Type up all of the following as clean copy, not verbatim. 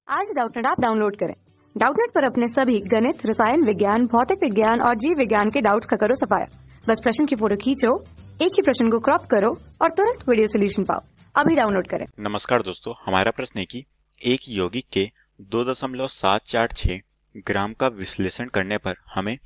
आज Doubtnut app download करें। Doubtnut पर अपने सभी गणित, रसायन विज्ञान, भौतिक विज्ञान और जीव विज्ञान के डाउट्स का करो सफाया। बस प्रश्न की फोटो खींचो, एक ही प्रश्न को क्रॉप करो और तुरंत वीडियो सोल्यूशन पाओ। अभी डाउनलोड करें। नमस्कार दोस्तों, हमारा प्रश्न है कि एक यौगिक के 2.746 ग्राम का विश्लेषण करने पर हमें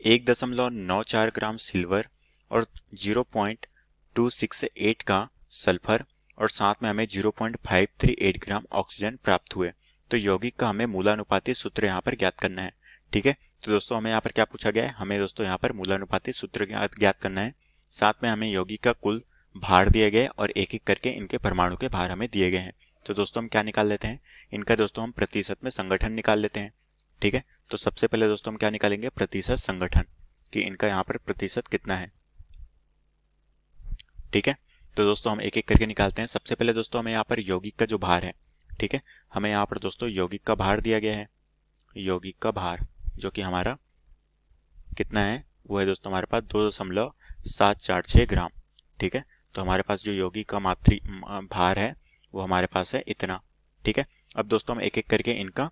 1.94 ग्राम सिल्वर और 0.268 का सल्फर और साथ में हमें 0.538 ग्राम ऑक्सीजन प्राप्त हुए। तो यौगिक का हमें मूलानुपाती सूत्र यहाँ पर ज्ञात करना है। ठीक है, तो दोस्तों हमें यहाँ पर क्या पूछा गया है, हमें दोस्तों यहाँ पर मूलानुपाती सूत्र ज्ञात करना है। साथ में हमें यौगिक का कुल भार दिए गए और एक एक करके इनके परमाणु के भार हमें दिए गए हैं। तो दोस्तों हम क्या निकाल लेते हैं, इनका दोस्तों हम प्रतिशत में संगठन निकाल लेते हैं। ठीक है, तो सबसे पहले दोस्तों हम क्या निकालेंगे, प्रतिशत संगठन, कि इनका यहाँ पर प्रतिशत कितना है। ठीक है, तो दोस्तों हम एक एक करके निकालते हैं। सबसे पहले दोस्तों हमें यहाँ पर यौगिक का जो भार है, ठीक है, हमें यहाँ पर दोस्तों यौगिक का भार दिया गया है। यौगिक का भार जो कि हमारा कितना है, वो है दोस्तों हमारे पास 2.746 ग्राम। ठीक है, तो हमारे पास जो यौगिक का मात्री भार है वो हमारे पास है इतना। ठीक है, अब दोस्तों हम एक एक करके इनका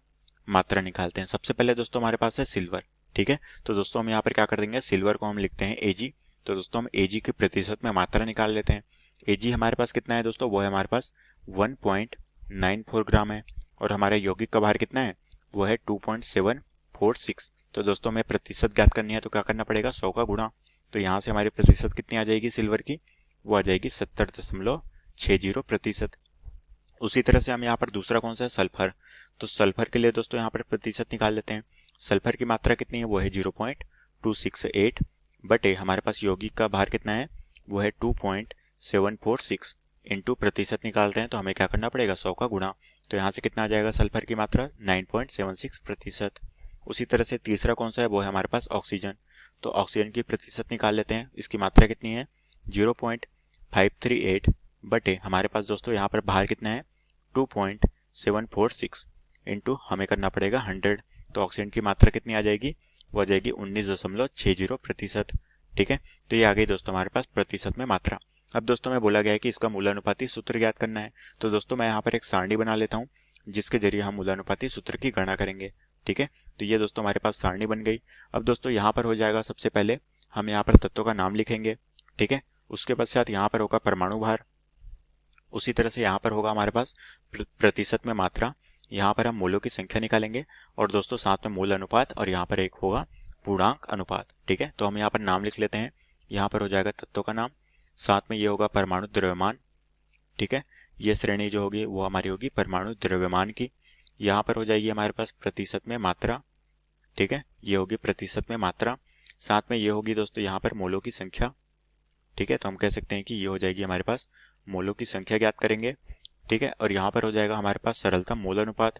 मात्रा निकालते हैं। सबसे पहले दोस्तों हमारे पास है सिल्वर। ठीक है, तो दोस्तों हम यहाँ पर क्या कर देंगे, सिल्वर को हम लिखते हैं Ag। तो दोस्तों हम Ag के प्रतिशत में मात्रा निकाल लेते हैं। Ag हमारे पास कितना है दोस्तों, वो है हमारे पास 1.94 ग्राम है और हमारे यौगिक का भार कितना है, वो है 2.746। तो दोस्तों हमें प्रतिशत ज्ञात करनी है, तो क्या करना पड़ेगा, 100 का गुणा। तो यहाँ से हमारी प्रतिशत कितनी आ जाएगी सिल्वर की, वो आ जाएगी 70.60%। उसी तरह से हम यहाँ पर दूसरा कौन सा है, सल्फर। तो सल्फर के लिए दोस्तों यहाँ पर प्रतिशत निकाल लेते हैं। सल्फर की मात्रा कितनी है, वो है 0.268 बटे हमारे पास यौगिक का भार कितना है, वो है 2.746 इंटू प्रतिशत निकाल रहे हैं, तो हमें क्या करना पड़ेगा, 100 का गुणा। तो यहाँ से कितना आ जाएगा सल्फर की मात्रा, 9.76%। उसी तरह से तीसरा कौन सा है, वो है हमारे पास ऑक्सीजन। तो ऑक्सीजन की प्रतिशत निकाल लेते हैं। इसकी मात्रा कितनी है, 0.538 बटे हमारे पास दोस्तों यहाँ पर भार कितना है, 2.746 इंटू हमें करना पड़ेगा 100। तो ऑक्सीजन की मात्रा कितनी आ जाएगी, वो आ जाएगी 19.60%। ठीक है, तो ये आ गई दोस्तों हमारे पास प्रतिशत में मात्रा। अब दोस्तों में बोला गया है कि इसका मूलानुपाती सूत्र ज्ञात करना है। तो दोस्तों मैं यहाँ पर एक सारणी बना लेता हूँ जिसके जरिए हम मूलानुपाती सूत्र की गणना करेंगे। ठीक है, तो ये दोस्तों हमारे पास सारणी बन गई। अब दोस्तों यहाँ पर हो जाएगा, सबसे पहले हम यहाँ पर तत्वों का नाम लिखेंगे। ठीक है, उसके पश्चात यहाँ पर होगा परमाणु भार। उसी तरह से यहाँ पर होगा हमारे पास प्रतिशत में मात्रा। यहाँ पर हम मोलों की संख्या निकालेंगे और दोस्तों साथ में मूल अनुपात, और यहाँ पर एक होगा पूर्णांक अनुपात। ठीक है, तो हम यहाँ पर नाम लिख लेते हैं। यहाँ पर हो जाएगा तत्वों का नाम, साथ में ये होगा परमाणु द्रव्यमान। ठीक है, ये श्रेणी जो होगी वो हमारी होगी परमाणु द्रव्यमान की। यहाँ पर हो जाएगी हमारे पास प्रतिशत में मात्रा। ठीक है, ये होगी प्रतिशत में मात्रा, साथ में ये होगी दोस्तों यहाँ पर मोलों की संख्या। ठीक है, तो हम कह सकते हैं कि ये हो जाएगी हमारे पास मोलों की संख्या ज्ञात करेंगे। ठीक है, और यहाँ पर हो जाएगा हमारे पास सरलतम मोल अनुपात।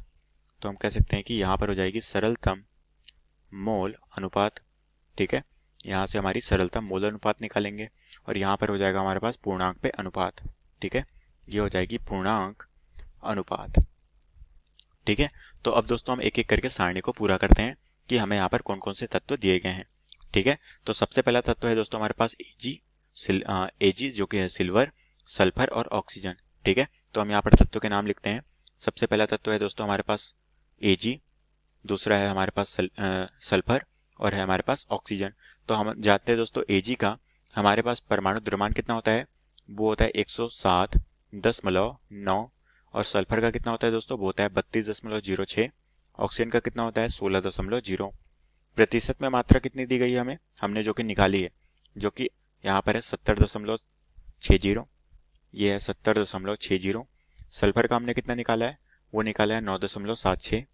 तो हम कह सकते हैं कि यहाँ पर हो जाएगी सरलतम मोल अनुपात। ठीक है, यहाँ से हमारी सरलतम मोल अनुपात निकालेंगे और यहाँ पर हो जाएगा हमारे पास पूर्णांक पे अनुपात। ठीक है, ये हो जाएगी पूर्णांक अनुपात। ठीक है, तो अब दोस्तों हम एक एक करके सारणी को पूरा करते हैं कि हमें यहाँ पर कौन कौन से तत्व दिए गए हैं। ठीक है, तो सबसे पहला तत्व है दोस्तों हमारे पास Ag जो कि है सिल्वर, सल्फर और ऑक्सीजन। ठीक है, तो हम यहाँ पर तत्वों के नाम लिखते हैं। सबसे पहला तत्व है दोस्तों हमारे पास Ag, दूसरा है हमारे पास सल्फर और है हमारे पास ऑक्सीजन। तो हम जानते हैं दोस्तों Ag का हमारे पास परमाणु द्रव्यमान कितना होता है, वो होता है 107.9, और सल्फर का कितना होता है दोस्तों, वो होता है 32.06। ऑक्सीजन का कितना होता है 16.0। प्रतिशत में मात्रा कितनी दी गई है हमें, हमने जो कि निकाली है, जो कि यहाँ पर है 70.60। ये है 70.60। सल्फर का हमने कितना निकाला है, वो निकाला है 9.76।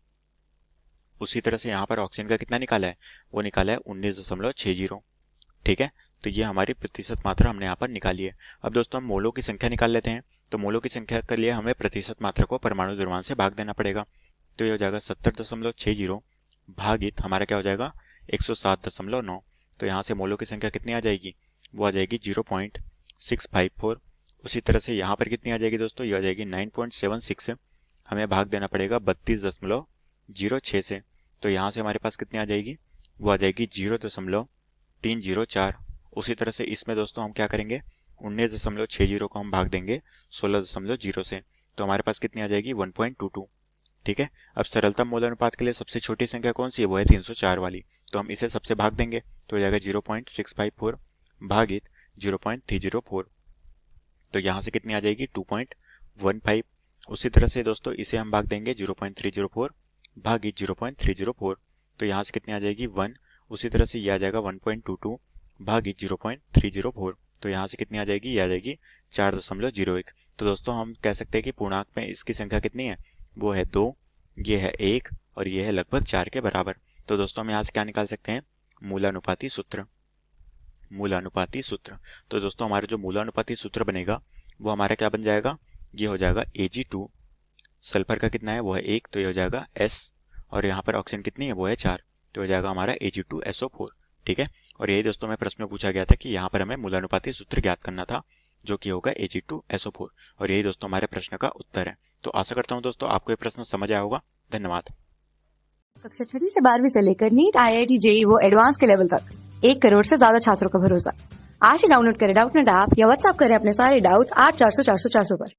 उसी तरह से यहाँ पर ऑक्सीजन का कितना निकाला है, वो निकाला है 19.60। ठीक है, तो ये हमारी प्रतिशत मात्रा हमने यहाँ पर निकाली है। अब दोस्तों हम मोलों की संख्या निकाल लेते हैं। तो मोलों की संख्या के लिए हमें प्रतिशत मात्रा को परमाणु द्रव्यमान से भाग देना पड़ेगा। तो ये हो जाएगा 70.60 भागित हमारा क्या हो जाएगा 107.9। तो यहाँ से मोलों की संख्या कितनी आ जाएगी, वो आ जाएगी 0.654। उसी तरह से यहाँ पर कितनी आ जाएगी दोस्तों, ये आ जाएगी 9.76। हमें भाग देना पड़ेगा 32.06 से। तो यहाँ से हमारे पास कितनी आ जाएगी, वो आ जाएगी 0.304। उसी तरह से इसमें दोस्तों हम क्या करेंगे, 19.60 को हम भाग देंगे 16.0 से। तो हमारे पास कितनी आ जाएगी 1.22। ठीक है। अब सरलतम मूल अनुपात के लिए सबसे छोटी संख्या कौन सी है, वो है 304 वाली, तो हम इसे सबसे भाग देंगे तो हो जाएगा 0.654 भागित 0.304, तो यहाँ से कितनी आ जाएगी 2.15। उसी तरह से दोस्तों इसे हम भाग देंगे 0.304 भागित 0.304, तो यहाँ से कितनी आ जाएगी 1। उसी तरह से ये आ जाएगा 1.22 भागित 0.304, तो यहाँ से कितनी आ जाएगी, ये आ जाएगी 4.01। तो दोस्तों हम कह सकते हैं कि पूर्णांक में इसकी संख्या कितनी है, वो है 2, ये है 1 और ये है लगभग 4 के बराबर। तो दोस्तों हम यहाँ से क्या निकाल सकते हैं, मूलानुपाती सूत्र। मूलानुपाती सूत्र, तो दोस्तों हमारा जो मूलानुपाती सूत्र बनेगा वो हमारा क्या बन जाएगा, ये हो जाएगा Ag2, सल्फर का कितना है वो है 1, तो ये हो जाएगा S, और यहाँ पर ऑक्सीजन कितनी है वो है 4, तो हो जाएगा हमारा Ag2SO4। ठीक है, और यही दोस्तों में प्रश्न में पूछा गया था कि यहाँ पर हमें मूलानुपाती सूत्र ज्ञात करना था, जो कि होगा Ag2SO4, और यही दोस्तों हमारे प्रश्न का उत्तर है। तो आशा करता हूँ दोस्तों आपको ये प्रश्न समझ आया होगा। धन्यवाद। कक्षा 6वीं से 12वीं से लेकर नीट, IIT, JEE वो एडवांस के लेवल तक 1 करोड़ से ज्यादा छात्रों का भरोसा। आज ही डाउनलोड करें डाउटनेट ऐप या व्हाट्सएप करें अपने सारे डाउट्स 8400 400 400 पर।